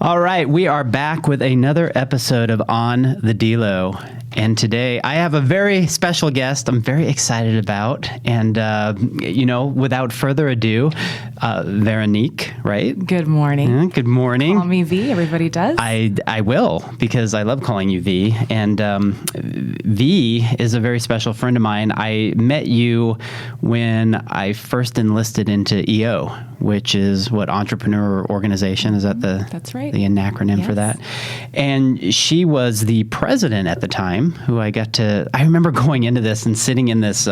All right, we are back with another episode of On the DELO. And today I have a very special guest I'm very excited about. And, without further ado, Veronique, right? Good morning. Yeah, good morning. Call me V, everybody does. I will, because I love calling you V. And V is a very special friend of mine. I met you when I first enlisted into EO, which is what Entrepreneur Organization, is that That's right. the acronym for that? And she was the president at the time, who I remember going into this and sitting in this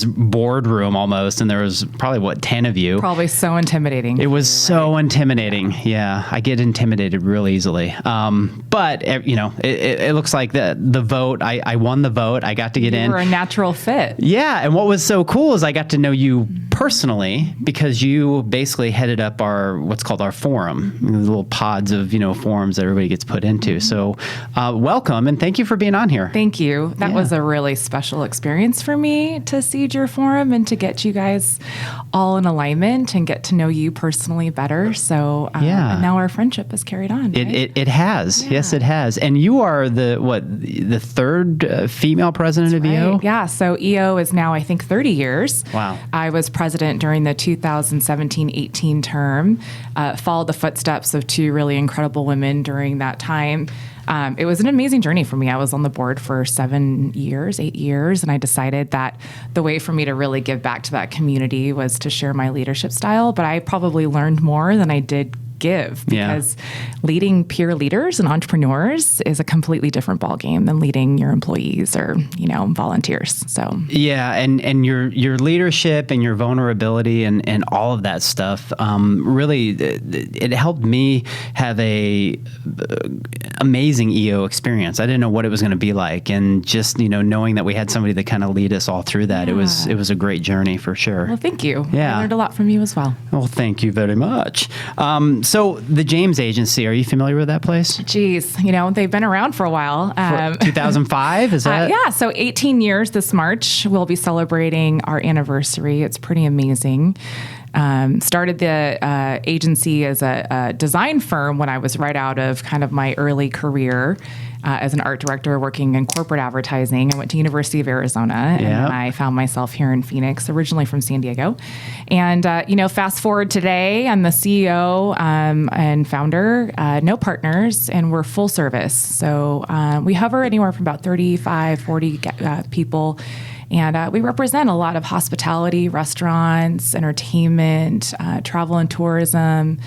boardroom almost, and there was probably 10 of you. Probably so intimidating. It was so intimidating. Yeah, I get intimidated real easily. But it looks like the vote. I won the vote. I got to get in. You were a natural fit. Yeah, and what was so cool is I got to know you personally, because you basically headed up what's called our forum, the little pods of forums that everybody gets put into. So welcome, and thank you for being on here. Thank you. That was a really special experience for me to seed your forum and to get you guys all in alignment and get to know you personally better. So and now our friendship has carried on. Right? It has. Yeah. Yes, it has. And you are the third female president of EO? Yeah. So EO is now, I think, 30 years. Wow. I was president during the 2017-18 term, followed the footsteps of two really incredible women during that time. It was an amazing journey for me. I was on the board for 8 years, and I decided that the way for me to really give back to that community was to share my leadership style. But I probably learned more than I did give, because leading peer leaders and entrepreneurs is a completely different ballgame than leading your employees or volunteers. So and your leadership and your vulnerability and all of that stuff really it helped me have a amazing EO experience. I didn't know what it was going to be like, and just knowing that we had somebody that kind of lead us all through that, it was a great journey for sure. Well, thank you. Yeah, I learned a lot from you as well. Well, thank you very much. So the James Agency, are you familiar with that place? Geez, they've been around for a while. 2005, is that? Yeah, so 18 years this March. We'll be celebrating our anniversary. It's pretty amazing. Started the agency as a design firm when I was right out of kind of my early career as an art director working in corporate advertising. I went to University of Arizona, and then I found myself here in Phoenix, originally from San Diego. And, fast forward today, I'm the CEO and founder, no partners, and we're full service. So we hover anywhere from about 35, 40 people. And we represent a lot of hospitality, restaurants, entertainment, travel and tourism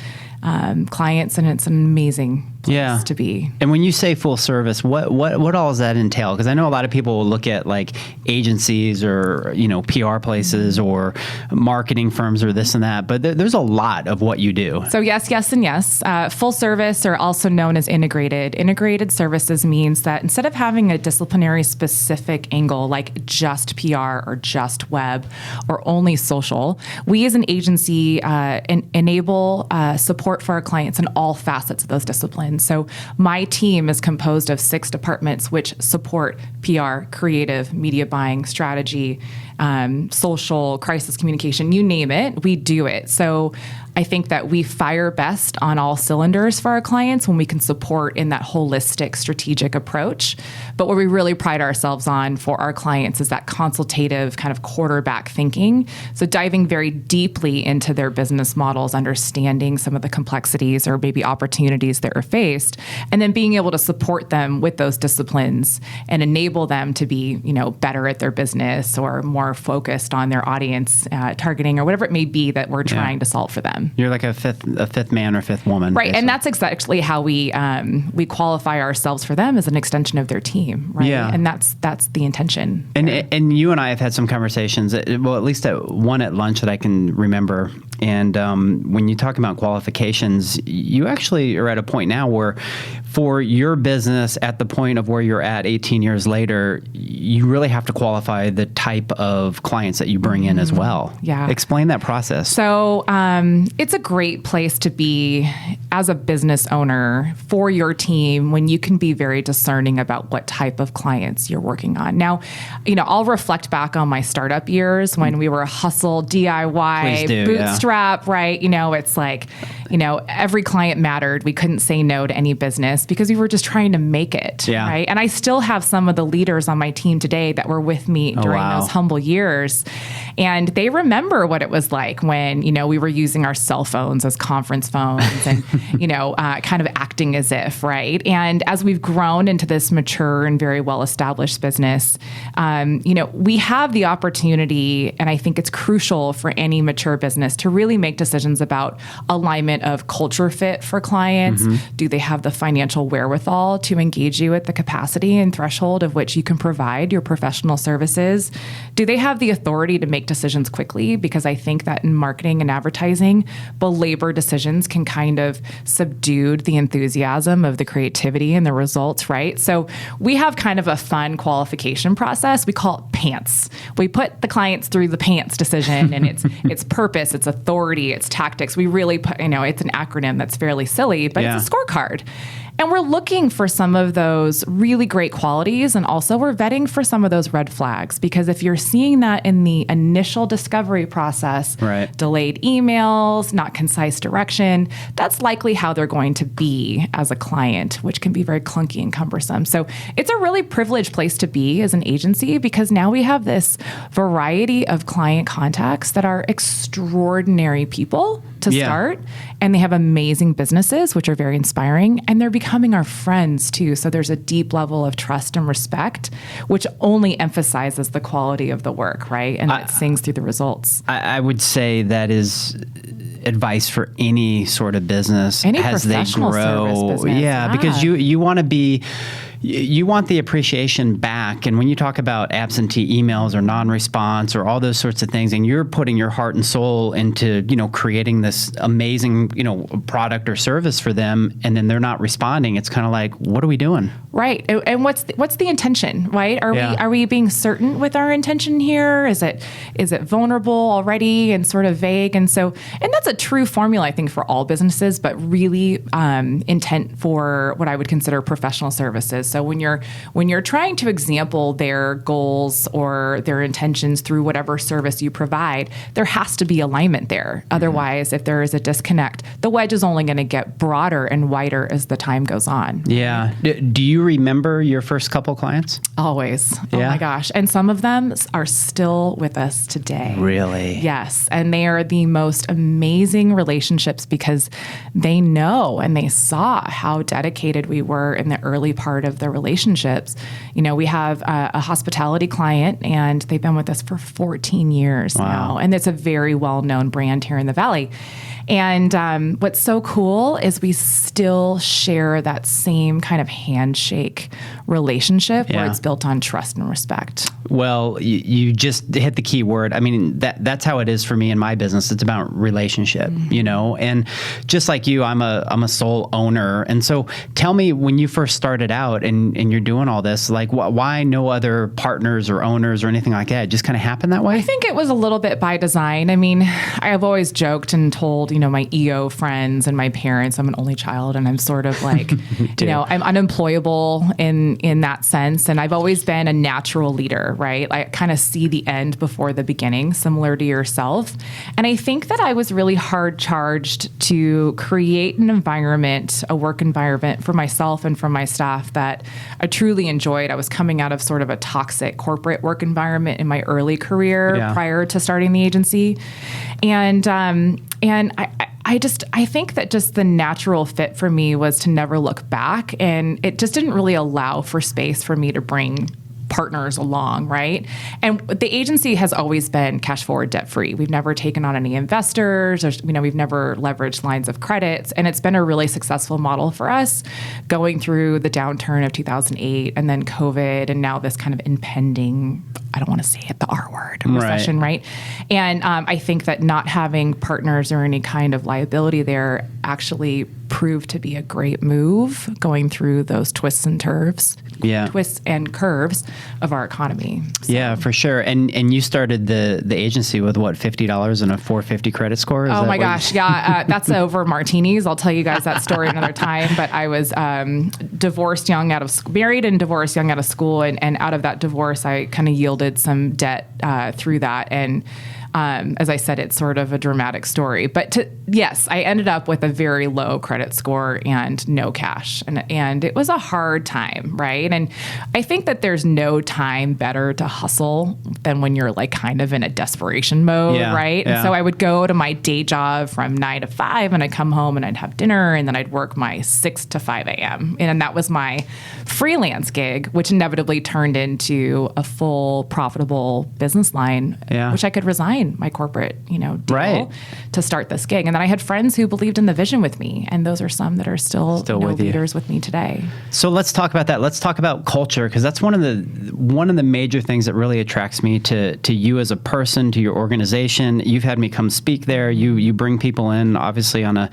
clients, and it's an amazing place to be. And when you say full service, what all does that entail? Because I know a lot of people will look at like agencies or PR places or marketing firms or this and that, but there's a lot of what you do. So yes, and yes. Full service, or also known as integrated. Integrated services means that instead of having a disciplinary specific angle like just PR or just web or only social, we as an agency enable support for our clients in all facets of those disciplines. So my team is composed of 6 departments which support PR, creative, media buying, strategy, social, crisis communication, you name it, we do it. So I think that we fire best on all cylinders for our clients when we can support in that holistic strategic approach. But what we really pride ourselves on for our clients is that consultative kind of quarterback thinking. So diving very deeply into their business models, understanding some of the complexities or maybe opportunities that are faced, and then being able to support them with those disciplines and enable them to be, better at their business or more focused on their audience targeting or whatever it may be that we're trying to solve for them. You're like a fifth man or fifth woman. Right. Basically. And that's exactly how we qualify ourselves for them as an extension of their team. Right. Yeah. And that's the intention. And you and I have had some conversations, well, at least one at lunch that I can remember. And when you talk about qualifications, you actually are at a point now where for your business at the point of where you're at 18 years later, you really have to qualify the type of clients that you bring in as well. Yeah. Explain that process. So it's a great place to be as a business owner for your team when you can be very discerning about what type of clients you're working on. Now, I'll reflect back on my startup years when we were hustle, DIY, bootstrap, right? It's like, every client mattered. We couldn't say no to any business because we were just trying to make it. Yeah. Right. And I still have some of the leaders on my team today that were with me during those humble years. And they remember what it was like when, we were using our cell phones as conference phones and, kind of acting as if, right? And as we've grown into this mature and very well-established business, we have the opportunity, and I think it's crucial for any mature business to really make decisions about alignment of culture fit for clients. Do they have the financial wherewithal to engage you at the capacity and threshold of which you can provide your professional services? Do they have the authority to make decisions quickly? Because I think that in marketing and advertising, belabor decisions can kind of subdue the enthusiasm of the creativity and the results, right? So we have kind of a fun qualification process. We call it PANTS. We put the clients through the PANTS decision, and it's purpose, it's authority, it's tactics. We really put, it's an acronym that's fairly silly, but it's a scorecard. And we're looking for some of those really great qualities, and also we're vetting for some of those red flags, because if you're seeing that in the initial discovery process, delayed emails, not concise direction, that's likely how they're going to be as a client, which can be very clunky and cumbersome. So it's a really privileged place to be as an agency, because now we have this variety of client contacts that are extraordinary people to start, and they have amazing businesses, which are very inspiring, and they're becoming our friends too. So there's a deep level of trust and respect, which only emphasizes the quality of the work, right? And it sings through the results. I would say that is advice for any sort of business as they grow. Business. Because you want to be... You want the appreciation back. And when you talk about absentee emails or non-response or all those sorts of things, and you're putting your heart and soul into, creating this amazing, product or service for them, and then they're not responding, it's kind of like, what are we doing? Right. And what's the intention, right? Are we being certain with our intention here? Is it vulnerable already and sort of vague? And that's a true formula, I think, for all businesses, but really intent for what I would consider professional services. So when you're trying to example their goals or their intentions through whatever service you provide, there has to be alignment there. Otherwise, if there is a disconnect, the wedge is only going to get broader and wider as the time goes on. Yeah. Do you remember your first couple clients? Always. Oh my gosh. And some of them are still with us today. Really? Yes. And they are the most amazing relationships because they know and they saw how dedicated we were in the early part of the relationships. We have a hospitality client, and they've been with us for 14 years now. And it's a very well-known brand here in the Valley. And what's so cool is we still share that same kind of handshake relationship where it's built on trust and respect. Well, you just hit the key word. I mean, that's how it is for me in my business. It's about relationship, and just like you, I'm a sole owner. And so tell me, when you first started out and you're doing all this, like why no other partners or owners or anything like that? It just kind of happened that way? I think it was a little bit by design. I mean, I've always joked and told, my EO friends and my parents, I'm an only child, and I'm sort of like, I'm unemployable in that sense. And I've always been a natural leader, right? I kind of see the end before the beginning, similar to yourself. And I think that I was really hard charged to create an environment, a work environment for myself and for my staff that I truly enjoyed. I was coming out of sort of a toxic corporate work environment in my early career prior to starting the agency. And I think that just the natural fit for me was to never look back, and it just didn't really allow for space for me to bring partners along, right? And the agency has always been cash forward, debt free. We've never taken on any investors, or we've never leveraged lines of credits, and it's been a really successful model for us going through the downturn of 2008 and then COVID, and now this kind of impending, I don't want to say it, the R word, recession, right? And I think that not having partners or any kind of liability there actually proved to be a great move going through those twists and curves of our economy. So. Yeah, for sure. And you started the agency with what, $50 and a 450 credit score? Oh my gosh, yeah, that's over martinis. I'll tell you guys that story another time. But I was married and divorced young out of school, and out of that divorce, I kind of yielded some debt through that, and As I said, it's sort of a dramatic story. But yes, I ended up with a very low credit score and no cash. And it was a hard time, right? And I think that there's no time better to hustle than when you're like kind of in a desperation mode, right? Yeah. And so I would go to my day job from 9 to 5 and I'd come home and I'd have dinner and then I'd work my 6 to 5 a.m. And that was my freelance gig, which inevitably turned into a full profitable business line, which I could resign my corporate, deal to start this gig. And then I had friends who believed in the vision with me. And those are some that are still leaders with me today. So let's talk about that. Let's talk about culture, because that's one of the major things that really attracts me to you as a person, to your organization. You've had me come speak there. You bring people in, obviously, on a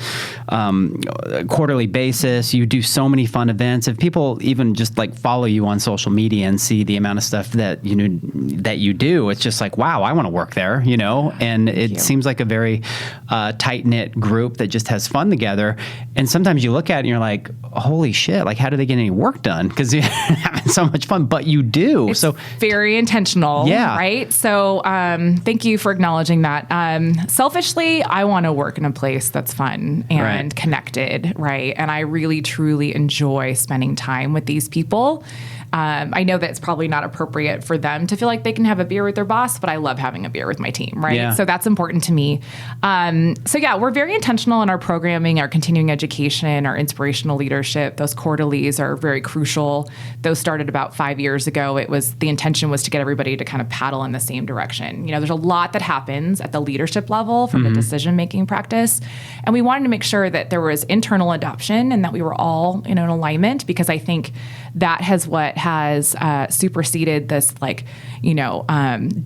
quarterly basis. You do so many fun events. If people even just like follow you on social media and see the amount of stuff that you do, it's just like, wow, I want to work there, and it seems like a very tight-knit group that just has fun together. And sometimes you look at it and you're like, holy shit, like how do they get any work done? Because you're having so much fun, but you do. It's very intentional, right? So thank you for acknowledging that. Selfishly, I want to work in a place that's fun and connected, right? And I really, truly enjoy spending time with these people. I know that it's probably not appropriate for them to feel like they can have a beer with their boss, but I love having a beer with my team, right? Yeah. So that's important to me. We're very intentional in our programming, our continuing education, our inspirational leadership. Those quarterlies are very crucial. Those started about 5 years ago. The intention was to get everybody to kind of paddle in the same direction. There's a lot that happens at the leadership level from a decision-making practice. And we wanted to make sure that there was internal adoption and that we were all in alignment, because I think that has superseded this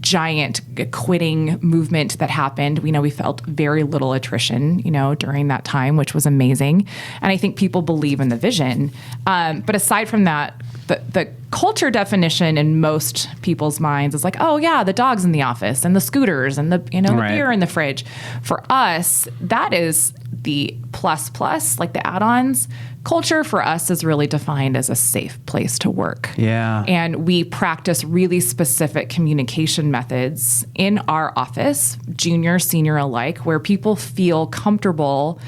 giant quitting movement that happened. We felt very little attrition, during that time, which was amazing. And I think people believe in the vision. But aside from that, the culture definition in most people's minds is like, oh yeah, the dogs in the office and the scooters and the the beer in the fridge. For us, that is the plus, like the add-ons. Culture for us is really defined as a safe place to work. Yeah. And we practice really specific communication methods in our office, junior, senior alike, where people feel comfortable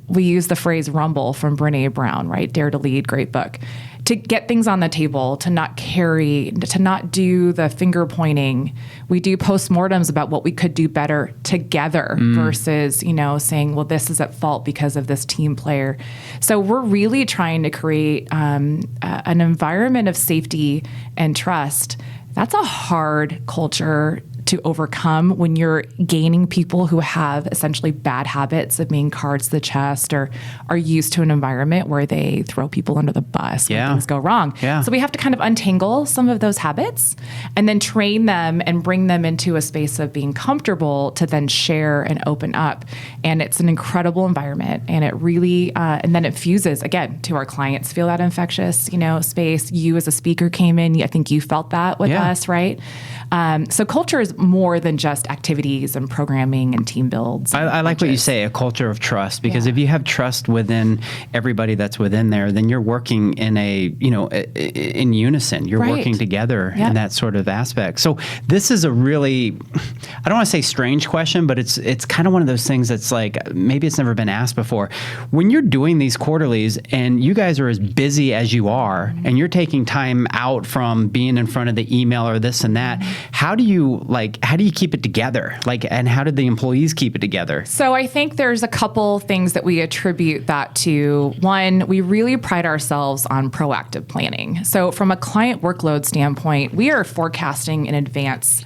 we use the phrase rumble from Brené Brown, right? Dare to Lead, great book. To get things on the table, to not do the finger pointing. We do postmortems about what we could do better together versus, saying, well, this is at fault because of this team player. So we're really trying to create an environment of safety and trust. That's a hard culture to overcome when you're gaining people who have essentially bad habits of being cards to the chest or are used to an environment where they throw people under the bus when things go wrong. Yeah. So we have to kind of untangle some of those habits and then train them and bring them into a space of being comfortable to then share and open up. And it's an incredible environment, and it really, and then it fuses again to our clients feel that infectious, space. You as a speaker came in, I think you felt that with us, right? So culture is more than just activities and programming and team builds. I like what you say, a culture of trust, because if you have trust within everybody that's within there, then you're working in in unison. You're working together in that sort of aspect. So this is a really, I don't want to say strange question, but it's kind of one of those things that's like, maybe it's never been asked before. When you're doing these quarterlies and you guys are as busy as you are, and you're taking time out from being in front of the email or this and that, how do you keep it together? And how did the employees keep it together? So I think there's a couple things that we attribute that to. One, we really pride ourselves on proactive planning. So from a client workload standpoint, we are forecasting in advance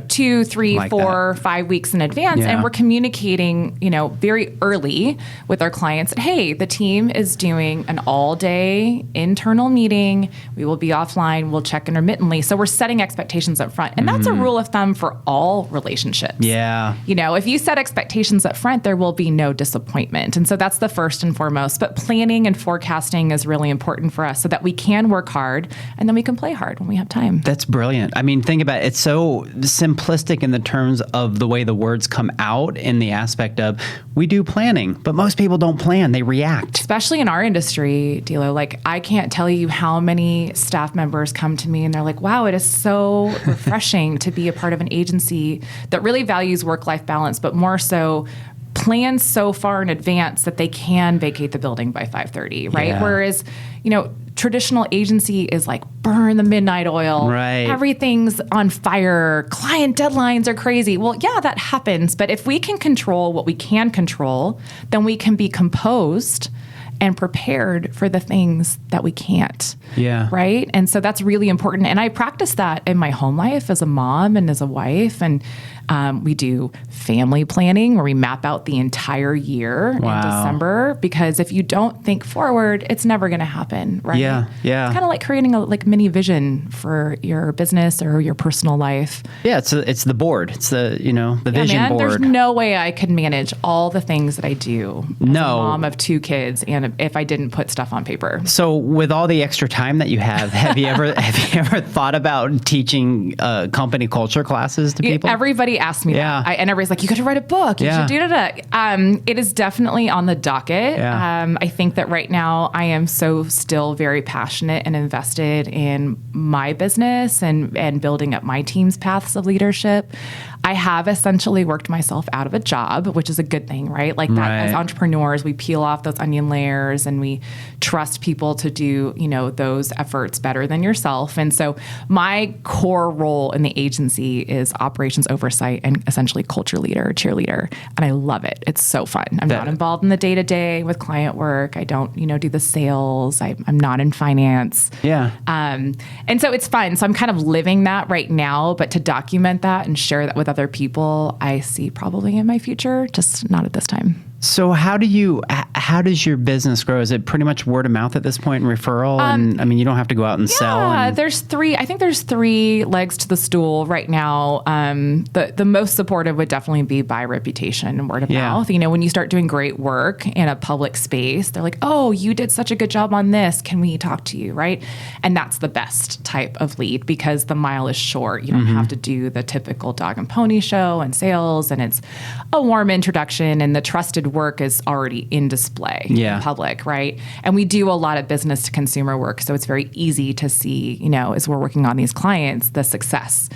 2, 3, 4, 5 weeks in advance. And we're communicating, very early with our clients. Hey, the team is doing an all-day internal meeting. We will be offline. We'll check intermittently. So we're setting expectations up front. And that's a rule of thumb for all relationships. Yeah. If you set expectations up front, there will be no disappointment. And so that's the first and foremost. But planning and forecasting is really important for us so that we can work hard and then we can play hard when we have time. That's brilliant. I mean, think about it. It's so simplistic in the terms of the way the words come out, in the aspect of we do planning, but most people don't plan, they react. Especially in our industry, DELO, like I can't tell you how many staff members come to me and they're like, wow, it is so refreshing to be a part of an agency that really values work-life balance, but more so plans so far in advance that they can vacate the building by 5:30, right? Yeah. Whereas, traditional agency is like burn the midnight oil. Right. Everything's on fire. Client deadlines are crazy. Well, yeah, that happens. But if we can control what we can control, then we can be composed and prepared for the things that we can't. Yeah. Right? And so that's really important. And I practice that in my home life as a mom and as a wife. And we do family planning where we map out the entire year in December, because if you don't think forward, it's never going to happen, right? Yeah, yeah. It's kind of like creating a mini vision for your business or your personal life. Yeah, it's the board. It's the vision board. There's no way I could manage all the things that I do as a mom of 2 kids, and if I didn't put stuff on paper. So with all the extra time that you have you ever thought about teaching company culture classes to people? Everybody asks me that. And everybody's like, you got to write a book. You should do that. It is definitely on the docket. Yeah. I think that right now I am still very passionate and invested in my business and building up my team's paths of leadership. I have essentially worked myself out of a job, which is a good thing, right? Like that, as entrepreneurs, we peel off those onion layers and we trust people to do, those efforts better than yourself. And so my core role in the agency is operations oversight and essentially culture leader, cheerleader. And I love it. It's so fun. I'm not involved in the day-to-day with client work. I don't, do the sales. I'm not in finance. Yeah. And so it's fun. So I'm kind of living that right now, but to document that and share that with other people, I see probably in my future, just not at this time. So how does your business grow? Is it pretty much word of mouth at this point and referral? And I mean, you don't have to go out and sell. Yeah, there's 3 legs to the stool right now. The most supportive would definitely be by reputation and word of mouth. When you start doing great work in a public space, they're like, oh, you did such a good job on this. Can we talk to you, right? And that's the best type of lead because the mile is short. You don't have to do the typical dog and pony show and sales, and it's a warm introduction, and the trusted work is already in display in public, right? And we do a lot of business to consumer work, so it's very easy to see, as we're working on these clients, the success.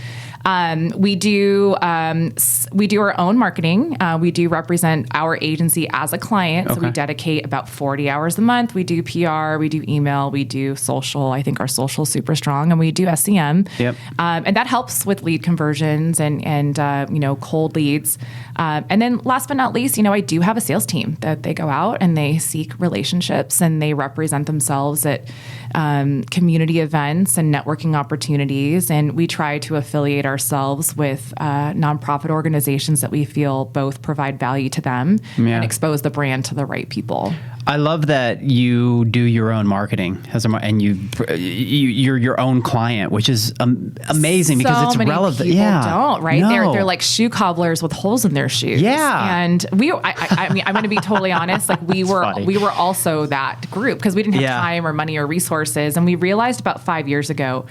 We do our own marketing. We do represent our agency as a client. So we dedicate about 40 hours a month. We do PR, we do email, we do social. I think our social is super strong, and we do SEM. Yep. And that helps with lead conversions and cold leads. And then last but not least, I do have a sales team that they go out and they seek relationships and they represent themselves at community events and networking opportunities. And we try to affiliate ourselves with nonprofit organizations that we feel both provide value to them and expose the brand to the right people. I love that you do your own marketing and you're your own client, which is amazing because it's relevant. People don't, right? No. They're like shoe cobblers with holes in their shoes. Yeah. And I mean, I'm going to be totally honest. Like we were also that group because we didn't have time or money or resources, and we realized about 5 years ago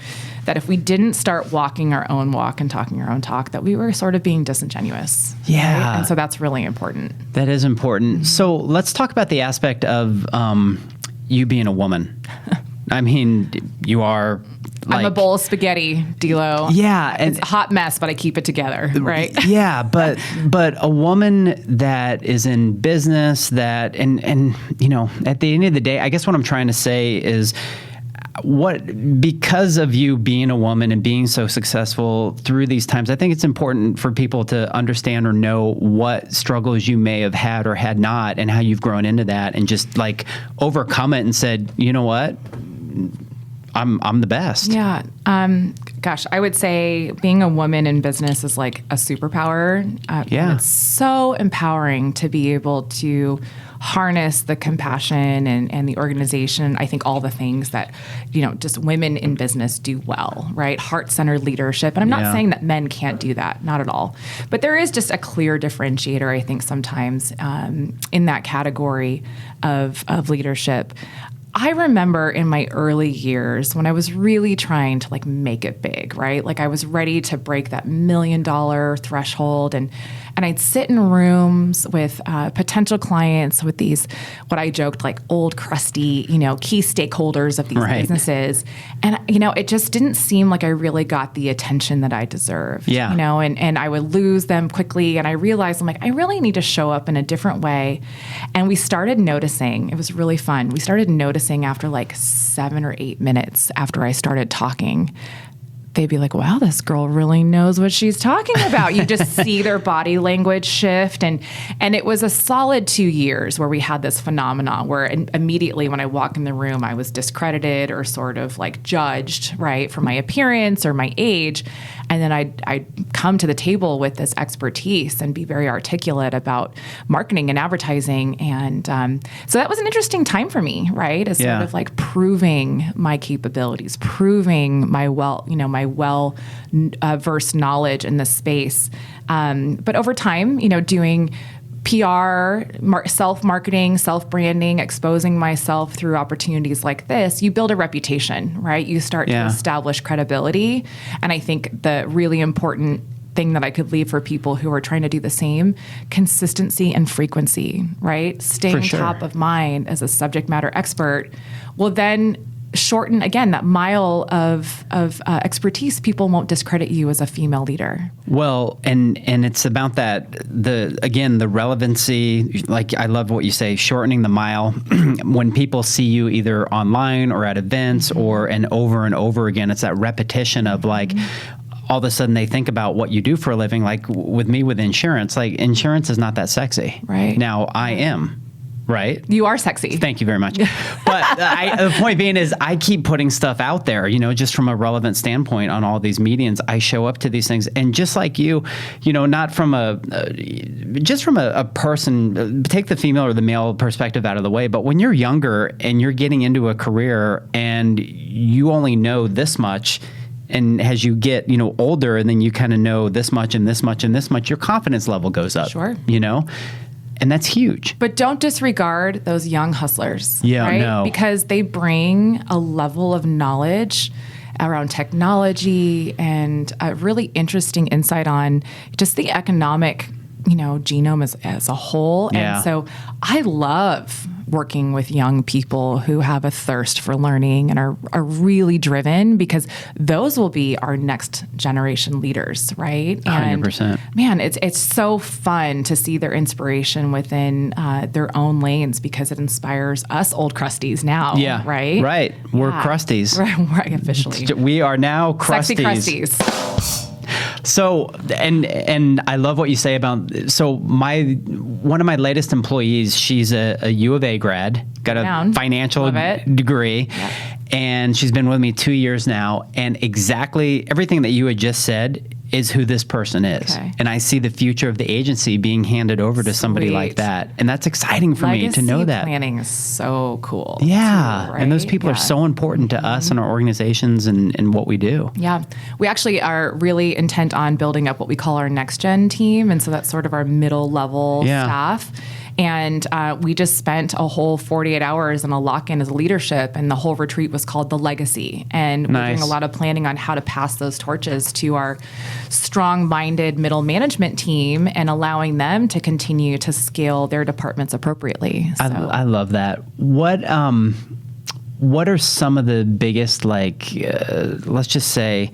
that if we didn't start walking our own walk and talking our own talk, that we were sort of being disingenuous. Yeah. Right? And so that's really important. That is important. Mm-hmm. So let's talk about the aspect of you being a woman. I mean, you are I'm a bowl of spaghetti, DELO. Yeah. It's a hot mess, but I keep it together, right? Yeah, but a woman that is in business that, and at the end of the day, I guess what I'm trying to say is because of you being a woman and being so successful through these times, I think it's important for people to understand or know what struggles you may have had or had not and how you've grown into that and just like overcome it and said, you know what? I'm the best. Yeah. Gosh, I would say being a woman in business is like a superpower. It's so empowering to be able to harness the compassion and the organization. I think all the things that, just women in business do well, right? Heart-centered leadership. And I'm not saying that men can't do that, not at all. But there is just a clear differentiator, I think, sometimes in that category of leadership. I remember in my early years when I was really trying to like make it big, right? Like I was ready to break that $1 million threshold, and I'd sit in rooms with potential clients with these, what I joked, like old crusty, key stakeholders of these businesses. And, it just didn't seem like I really got the attention that I deserved, and I would lose them quickly. And I realized I'm like, I really need to show up in a different way. And we started noticing, it was really fun. We started noticing after like 7 or 8 minutes after I started talking, they'd be like, wow, this girl really knows what she's talking about. You just see their body language shift. And it was a solid 2 years where we had this phenomenon where immediately when I walk in the room, I was discredited or sort of like judged, right, for my appearance or my age. And then I'd come to the table with this expertise and be very articulate about marketing and advertising. And so that was an interesting time for me, right? As sort of like proving my capabilities, proving my well-versed knowledge in this space. But over time, doing PR, self-marketing, self-branding, exposing myself through opportunities like this, you build a reputation, right? You start to establish credibility. And I think the really important thing that I could leave for people who are trying to do the same, consistency and frequency, right? Staying top of mind as a subject matter expert will then shorten, again, that mile of expertise. People won't discredit you as a female leader. Well, and it's about that, the relevancy, like I love what you say, shortening the mile. When people see you either online or at events and over again, it's that repetition of like, all of a sudden they think about what you do for a living. Like with me with insurance, like insurance is not that sexy. Right. Now I am. Right? You are sexy. Thank you very much. But the point being is I keep putting stuff out there, just from a relevant standpoint on all these mediums. I show up to these things. And just like you, not from just from a person, take the female or the male perspective out of the way. But when you're younger and you're getting into a career and you only know this much, and as you get, older and then you kind of know this much and this much and this much, your confidence level goes up. Sure. And that's huge. But don't disregard those young hustlers. Yeah, right? no. Because they bring a level of knowledge around technology and a really interesting insight on just the economic, genome as a whole. Yeah. And so I love working with young people who have a thirst for learning and are really driven, because those will be our next generation leaders, right? 100%. And man, it's so fun to see their inspiration within their own lanes, because it inspires us old crusties now. Yeah. Right? Right. We're crusties. Right, officially. We are now crusties. Sexy crusties. So, and I love what you say about, one of my latest employees, she's a U of A grad, got a financial degree, and she's been with me 2 years now, and exactly everything that you had just said is who this person is. Okay. And I see the future of the agency being handed over to somebody like that. And that's exciting for me to know that. Planning is so cool. Yeah. Too, right? And those people are so important to us and our organizations and what we do. Yeah. We actually are really intent on building up what we call our next gen team. And so that's sort of our middle level staff. And we just spent a whole 48 hours in a lock-in as leadership, and the whole retreat was called The Legacy. And we're doing a lot of planning on how to pass those torches to our strong-minded middle management team and allowing them to continue to scale their departments appropriately. So. I love that. What are some of the biggest, let's just say,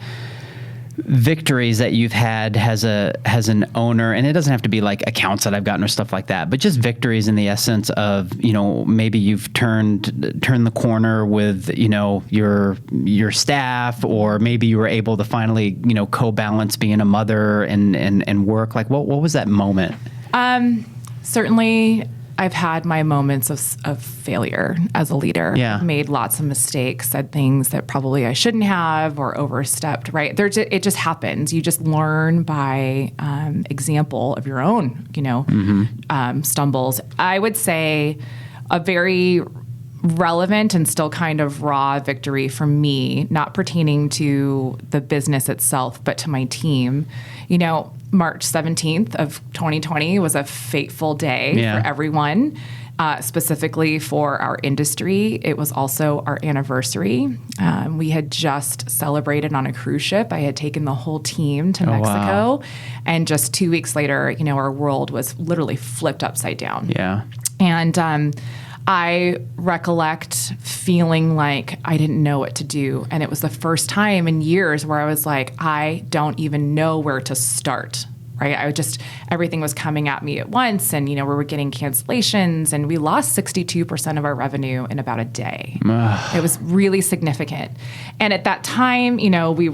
victories that you've had as an owner? And it doesn't have to be like accounts that I've gotten or stuff like that, but just victories in the essence of, maybe you've turned the corner with, your staff, or maybe you were able to finally, co-balance being a mother and work. Like what was that moment? Certainly I've had my moments of failure as a leader. Yeah. I've made lots of mistakes, said things that probably I shouldn't have, or overstepped, right? It just happens. You just learn by example of your own, stumbles. I would say a very relevant and still kind of raw victory for me, not pertaining to the business itself, but to my team. March 17th of 2020 was a fateful day for everyone. specifically for our industry. It was also our anniversary. We had just celebrated on a cruise ship. I had taken the whole team to Mexico. Wow. And just 2 weeks later, our world was literally flipped upside down. Yeah. And I recollect feeling like I didn't know what to do. And it was the first time in years where I was like, I don't even know where to start. Right? Everything was coming at me at once, and, we were getting cancellations, and we lost 62% of our revenue in about a day. It was really significant. And at that time, we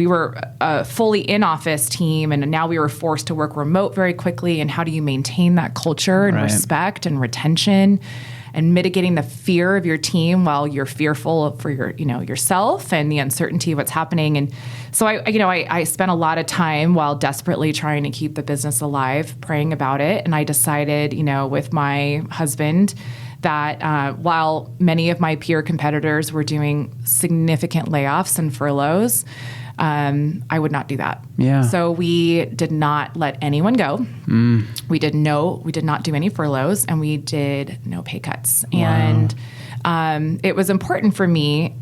were a fully in-office team, and now we were forced to work remote very quickly. And how do you maintain that culture and respect and retention and mitigating the fear of your team while you're fearful for yourself and the uncertainty of what's happening? And so I spent a lot of time while desperately trying to keep the business alive, praying about it. And I decided, with my husband, that while many of my peer competitors were doing significant layoffs and furloughs, I would not do that. Yeah. So we did not let anyone go. We did not do any furloughs, and we did no pay cuts. Wow. And it was important for me.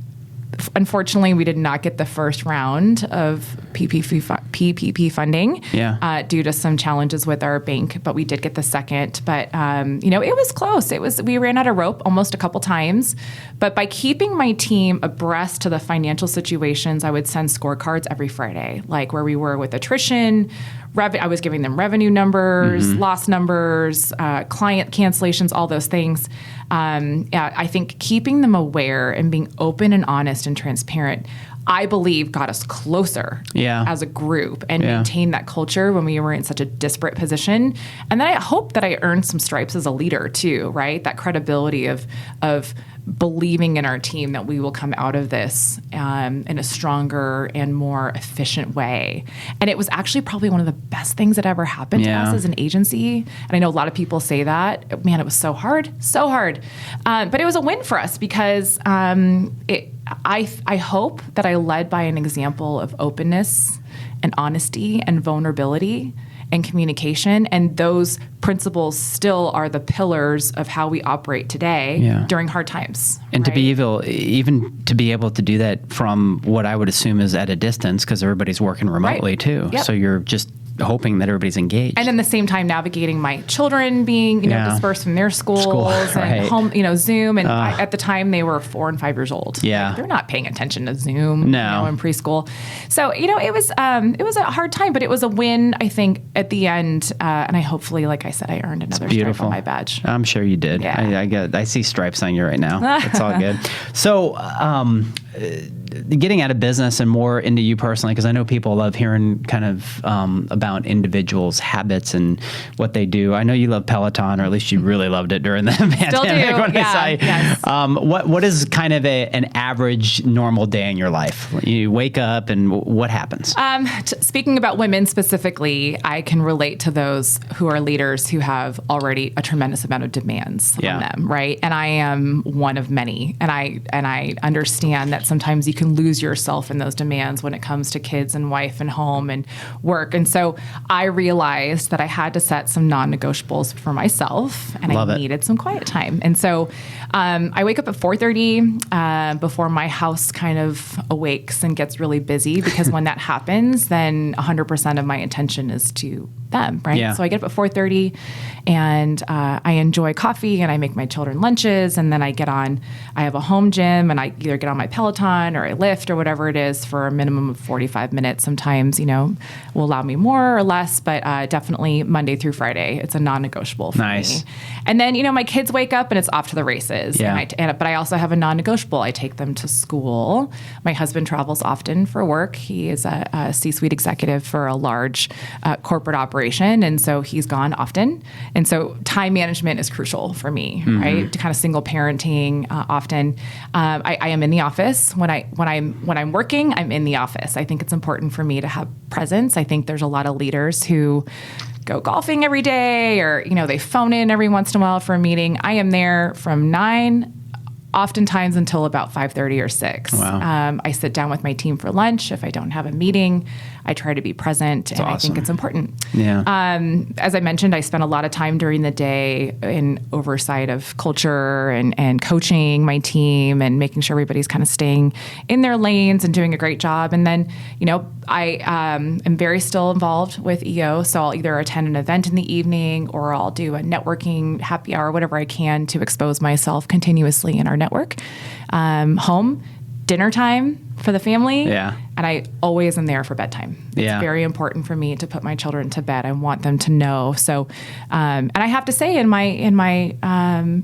Unfortunately, we did not get the first round of PPP funding due to some challenges with our bank, but we did get the second. But, it was close. We ran out of rope almost a couple times. But by keeping my team abreast to the financial situations, I would send scorecards every Friday, like where we were with attrition. I was giving them revenue numbers, loss numbers, client cancellations, all those things. I think keeping them aware and being open and honest and transparent, I believe, got us closer as a group and maintained that culture when we were in such a disparate position. And then I hope that I earned some stripes as a leader too, right? That credibility of believing in our team that we will come out of this in a stronger and more efficient way. And it was actually probably one of the best things that ever happened to us as an agency. And I know a lot of people say that. Man, it was so hard. But it was a win for us because I hope that I led by an example of openness and honesty and vulnerability and communication. And those principles still are the pillars of how we operate today during hard times. And to be even to be able to do that from what I would assume is at a distance, because everybody's working remotely too. Yep. So you're just hoping that everybody's engaged. And at the same time, navigating my children being, dispersed from their schools and home, Zoom. And at the time they were 4 and 5 years old. Yeah. Like, they're not paying attention to Zoom, in preschool. So, it was a hard time, but it was a win, I think, at the end. And I hopefully, like I said, I earned another stripe on my badge. I'm sure you did. Yeah. I see stripes on you right now. It's all good. So, getting out of business and more into you personally, because I know people love hearing kind of about individuals' habits and what they do. I know you love Peloton, or at least you really loved it during the pandemic. Still do. Yes. What is kind of an average normal day in your life? You wake up and what happens? Speaking about women specifically, I can relate to those who are leaders who have already a tremendous amount of demands on them, right? And I am one of many, and I understand that sometimes you can lose yourself in those demands when it comes to kids and wife and home and work. And so I realized that I had to set some non-negotiables for myself, and I needed some quiet time. And so I wake up at 4:30 before my house kind of awakes and gets really busy, because when that happens, then 100% of my attention is to them, right? Yeah. So I get up at 4:30 and I enjoy coffee, and I make my children lunches, and then I have a home gym, and I either get on my Peloton or I lift or whatever it is for a minimum of 45 minutes. Sometimes, will allow me more or less, but definitely Monday through Friday, it's a non-negotiable for me. And then, my kids wake up and it's off to the races. Yeah. But I also have a non-negotiable. I take them to school. My husband travels often for work. He is a C-suite executive for a large corporate operation, and so he's gone often. And so time management is crucial for me, right? To kind of single parenting often. I am in the office. When I'm working, I'm in the office. I think it's important for me to have presence. I think there's a lot of leaders who go golfing every day, or they phone in every once in a while for a meeting. I am there from 9 oftentimes until about 5:30 or 6. Wow. I sit down with my team for lunch. If I don't have a meeting, I try to be present, and I think awesome. it's important. Yeah. As I mentioned, I spend a lot of time during the day in oversight of culture and coaching my team and making sure everybody's kind of staying in their lanes and doing a great job. And then, I am very still involved with EO, so I'll either attend an event in the evening or I'll do a networking happy hour, whatever I can to expose myself continuously in our network. Home, dinner time for the family. Yeah. And I always am there for bedtime. It's very important for me to put my children to bed. I want them to know. So, and I have to say, in my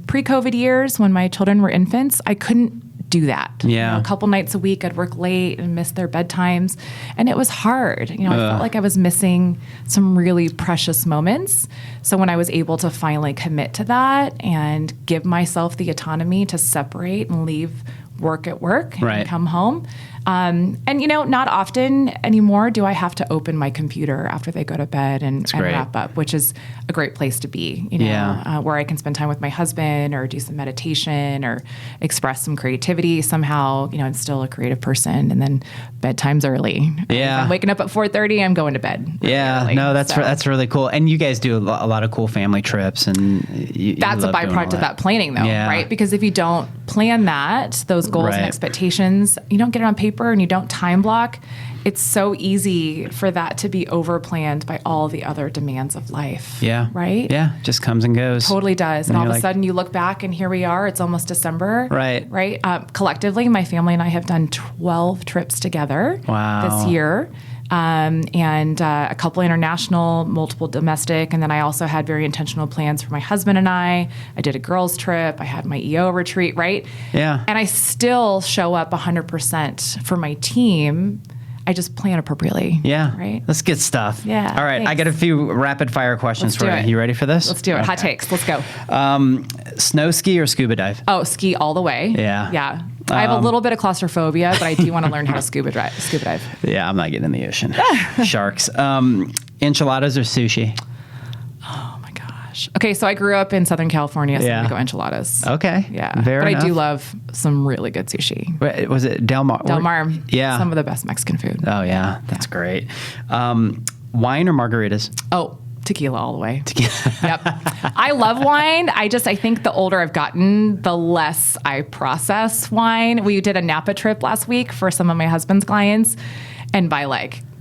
pre-COVID years, when my children were infants, I couldn't do that. Yeah. A couple nights a week, I'd work late and miss their bedtimes, and it was hard. I felt like I was missing some really precious moments. So when I was able to finally commit to that and give myself the autonomy to separate and leave work at work and come home. And not often anymore do I have to open my computer after they go to bed and wrap up, which is a great place to be, where I can spend time with my husband or do some meditation or express some creativity somehow, and still a creative person. And then bedtime's early. Yeah. If I'm waking up at 4:30, I'm going to bed. Early. No, that's really cool. And you guys do a lot of cool family trips, and that's a byproduct of that planning, though, right? Because if you don't plan those goals and expectations, you don't get it on paper and you don't time block, it's so easy for that to be over-planned by all the other demands of life. Yeah. Right? Yeah. Just comes and goes. Totally does. And all of a sudden you look back and here we are, it's almost December. Right. Right? Collectively, my family and I have done 12 trips together this year. And a couple international, multiple domestic. And then I also had very intentional plans for my husband and I. I did a girls trip. I had my EO retreat, right? Yeah. And I still show up 100% for my team. I just plan appropriately. Yeah. Right? That's good stuff. Yeah. All right. Thanks. I got a few rapid fire questions for you. You ready for this? Let's do it. Okay. Hot takes. Let's go. Snow ski or scuba dive? Oh, ski all the way. Yeah. Yeah. I have a little bit of claustrophobia, but I do want to learn how to scuba dive. Yeah, I'm not getting in the ocean. Sharks. Enchiladas or sushi? Oh my gosh. Okay, so I grew up in Southern California, so I'm going to go enchiladas. Okay. Yeah. Fair enough. I do love some really good sushi. Wait, was it Del Mar? Del Mar. Yeah. Some of the best Mexican food. Oh, yeah. That's great. Wine or margaritas? Oh, tequila all the way. Yep. I love wine. I think the older I've gotten, the less I process wine. We did a Napa trip last week for some of my husband's clients, and by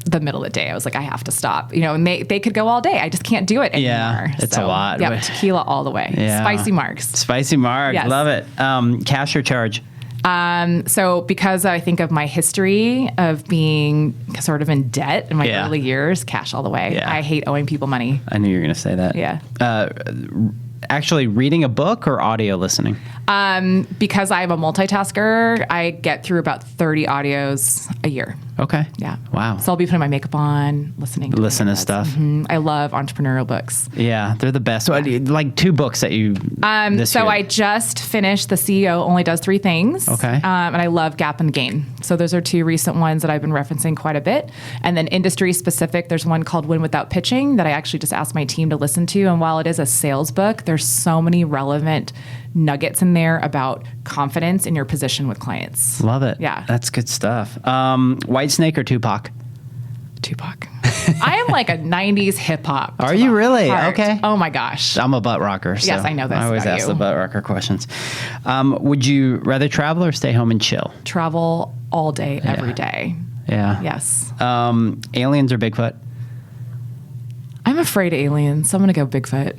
the middle of the day, I was like, I have to stop. And they could go all day. I just can't do it anymore. Yeah, it's a lot. Yeah, tequila all the way. Yeah. Spicy margs. Spicy margs. Yes. Love it. Cash or charge? So because I think of my history of being sort of in debt in my early years, cash all the way. Yeah. I hate owing people money. I knew you were going to say that. Yeah. Actually reading a book or audio listening? Because I'm a multitasker, I get through about 30 audios a year. Okay. Yeah. Wow. So I'll be putting my makeup on, listening to stuff. Mm-hmm. I love entrepreneurial books. Yeah, they're the best. So, like 2 books that you this year. I just finished The CEO Only Does 3 Things. Okay. And I love Gap and Gain. So those are 2 recent ones that I've been referencing quite a bit. And then industry specific, there's one called Win Without Pitching that I actually just asked my team to listen to. And while it is a sales book, there's so many relevant nuggets in there about confidence in your position with clients. Love it. Yeah. That's good stuff. Whitesnake or Tupac? Tupac. I am like a 90s hip hop. Are you really? Heart. Okay. Oh my gosh. I'm a butt rocker. So yes, I know this. I always ask the butt rocker questions. Would you rather travel or stay home and chill? Travel all day, every day. Yeah. Yes. Aliens or Bigfoot? I'm afraid of aliens, so I'm going to go Bigfoot.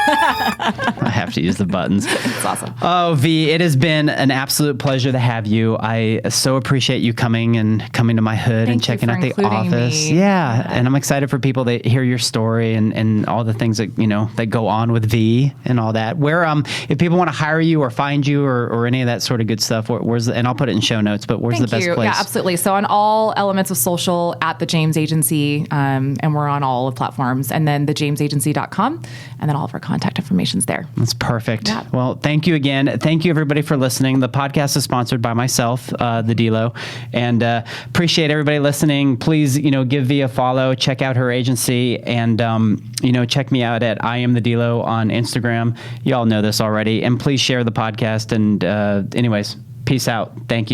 I have to use the buttons. It's awesome. Oh, V, it has been an absolute pleasure to have you. I so appreciate you coming to my hood and checking out the office. Yeah. And I'm excited for people to hear your story and all the things that, that go on with V and all that. Where, if people want to hire you or find you or any of that sort of good stuff, where's and I'll put it in show notes, but where's the best place? Yeah, absolutely. So on all elements of social at the James Agency, and we're on all of platforms, and then thejamesagency.com, and then all of our content contact information's there. That's perfect. Yeah. Well, thank you again. Thank you, everybody, for listening. The podcast is sponsored by myself, the DELO, and appreciate everybody listening. Please, give V a follow. Check out her agency, and check me out at I am the DELO on Instagram. You all know this already, and please share the podcast. And anyways, peace out. Thank you.